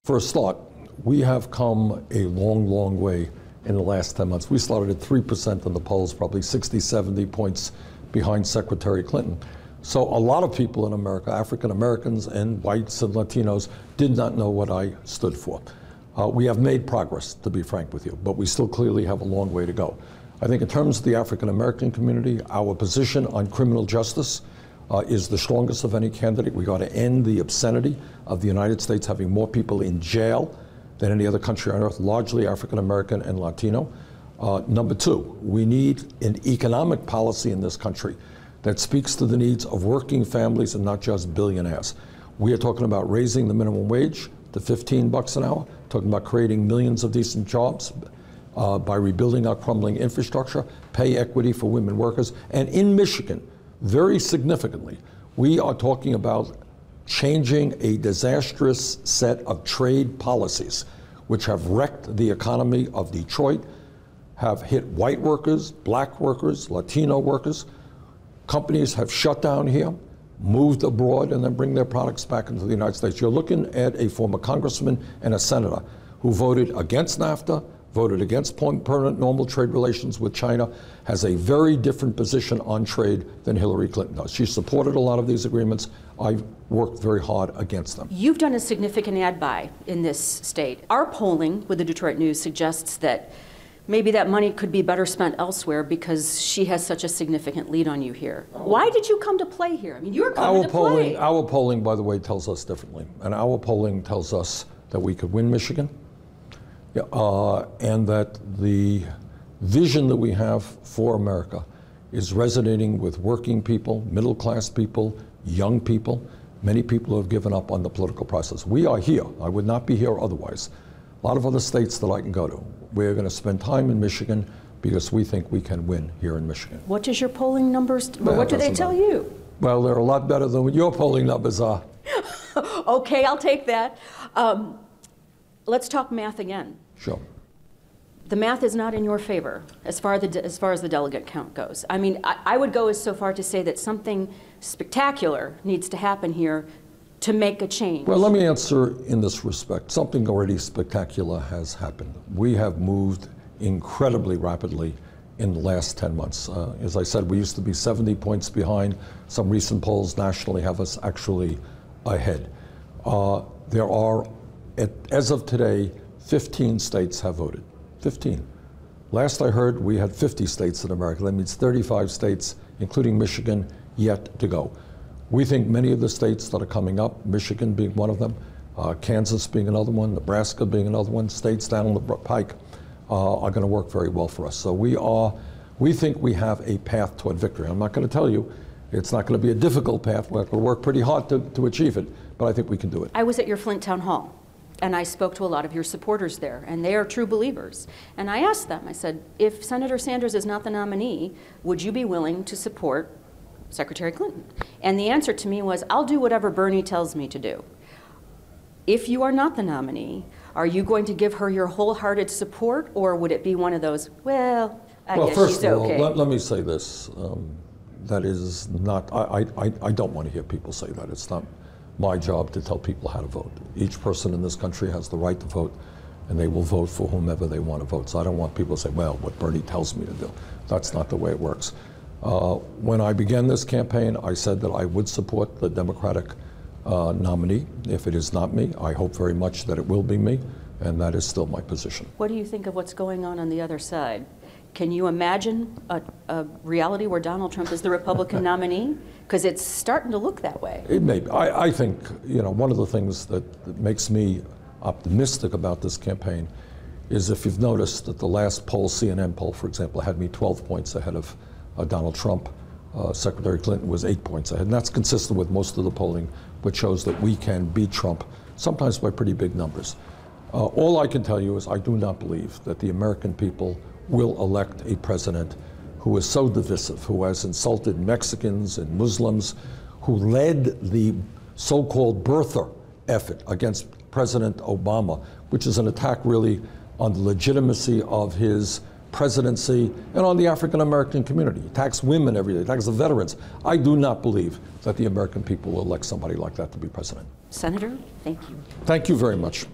For a start, we have come a long, long way in the last 10 months. We started at 3% in the polls, probably 60, 70 points behind Secretary Clinton. So a lot of people in America, African Americans and whites and Latinos, did not know what I stood for. We have made progress, to be frank with you, but we still clearly have a long way to go. I think in terms of the African American community, our position on criminal justice is the strongest of any candidate. We got to end the obscenity of the United States having more people in jail than any other country on earth, largely African American and Latino. Number two, we need an economic policy in this country that speaks to the needs of working families and not just billionaires. We are talking about raising the minimum wage to $15 an hour, talking about creating millions of decent jobs by rebuilding our crumbling infrastructure, pay equity for women workers, and in Michigan, very significantly, we are talking about changing a disastrous set of trade policies which have wrecked the economy of Detroit, have hit white workers, black workers, Latino workers. Companies have shut down here, moved abroad, and then bring their products back into the United States. You're looking at a former congressman and a senator who voted against NAFTA, voted against permanent normal trade relations with China, has a very different position on trade than Hillary Clinton does. She supported a lot of these agreements. I worked very hard against them. You've done a significant ad buy in this state. Our polling with the Detroit News suggests that maybe that money could be better spent elsewhere because she has such a significant lead on you here. Why did you come to play here? I mean, you're coming to play. Our polling, by the way, tells us differently. And our polling tells us that we could win Michigan, and that the vision that we have for America is resonating with working people, middle-class people, young people, many people who have given up on the political process. We are here. I would not be here otherwise. A lot of other states that I can go to. We're going to spend time in Michigan because we think we can win here in Michigan. What does your polling numbers, what do they tell you? Well, they're a lot better than what your polling numbers are. Okay, I'll take that. Let's talk math again. Sure. The math is not in your favor as far as the delegate count goes. I mean, I would go so far to say that something spectacular needs to happen here to make a change. Well, let me answer in this respect. Something already spectacular has happened. We have moved incredibly rapidly in the last 10 months. As I said, we used to be 70 points behind. Some recent polls nationally have us actually ahead. There are, as of today, 15 states have voted. 15. Last I heard, we had 50 states in America. That means 35 states, including Michigan, yet to go. We think many of the states that are coming up, Michigan being one of them, Kansas being another one, Nebraska being another one, states down the pike are going to work very well for us. So we think we have a path toward victory. I'm not going to tell you it's not going to be a difficult path. We're going to work pretty hard to achieve it, but I think we can do it. I was at your Flint Town Hall, and I spoke to a lot of your supporters there, and they are true believers. And I asked them, I said, if Senator Sanders is not the nominee, would you be willing to support Secretary Clinton? And the answer to me was, I'll do whatever Bernie tells me to do. If you are not the nominee, are you going to give her your wholehearted support, or would it be one of those, well, I guess first she's of all, okay? let me say this. That is not, I don't want to hear people say that. It's not my job to tell people how to vote. Each person in this country has the right to vote, and they will vote for whomever they want to vote. So I don't want people to say, well, what Bernie tells me to do. That's not the way it works. When I began this campaign, I said that I would support the Democratic nominee. If it is not me, I hope very much that it will be me, and that is still my position. What do you think of what's going on the other side? Can you imagine a reality where Donald Trump is the Republican nominee? Because it's starting to look that way. It may be. I think, you know, one of the things that makes me optimistic about this campaign is if you've noticed that the last poll, CNN poll, for example, had me 12 points ahead of Donald Trump. Secretary Clinton was 8 points ahead. And that's consistent with most of the polling, which shows that we can beat Trump, sometimes by pretty big numbers. All I can tell you is I do not believe that the American people will elect a president who is so divisive, who has insulted Mexicans and Muslims, who led the so-called birther effort against President Obama, which is an attack really on the legitimacy of his presidency and on the African-American community. He attacks women every day, attacks the veterans. I do not believe that the American people will elect somebody like that to be president. Senator, thank you. Thank you very much.